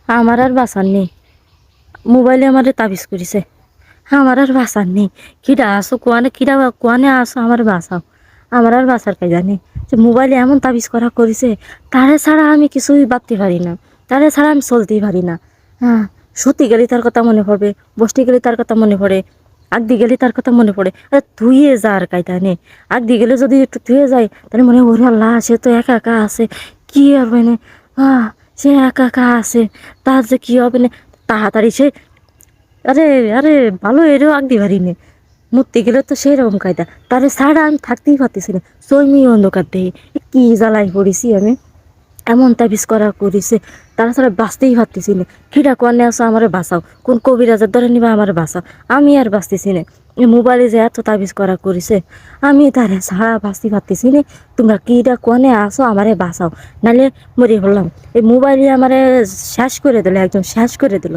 আমার আর বাঁচার নেই। মোবাইলে আমারে তাবিজ করিছে, আমার আর বাঁচার নেই। কিরা আসো কোয়ানে, কিরা কোয়ানে আসো, আমার বাঁচাও। আমার আর বাঁচার কায়দা নেই। যে মোবাইলে এমন তাবিজ করা করেছে, তারে ছাড়া আমি কিছুই ভাবতে পারি না, তারে ছাড়া আমি চলতেই পারি না। হ্যাঁ, শুতে গেলে তার কথা মনে পড়বে, বসতে গেলে তার কথা মনে পড়ে, আগদি গেলে তার কথা মনে পড়ে। আরে ধুয়ে যার কায়দা নেই। আগদি গেলে যদি একটু ধুয়ে যায়, তাহলে মনে হয় ওরে আল্লাহ, সে তো একা একা আছে, কি হবে না। সে একা একা আছে, তার যে কি হবে না। তাড়াতাড়ি সে, আরে আরে ভালো এরও আগদি পারি নে। মরতে গেলে তো সেই রকম কায়দা, তারে ছাড়া আমি থাকতেই পারতেছি না। সৈমি অন্ধকার দেহে কি জ্বালাই পড়েছি আমি। এমন তাবিজ করা করেছে, তারা ছাড়া বাঁচতেই পারতেছি না। খিরা কোয়ানে আসো, আমারে বাঁচাও। কোন কবিরাজার ধরে নিবা, আমার বাঁচাও। আমি আর বাঁচতেছি না। এই মোবাইলে যে এত তাবিজ করা করেছে, আমি তারে ছাড়া বাঁচতে পারতেছি না। তোমরা কিরা কোয়ানে আসো, আমারে বাঁচাও, নাহলে মরে বললাম। এই মোবাইলে আমারে শেষ করে দিল, একদম শেষ করে দিল।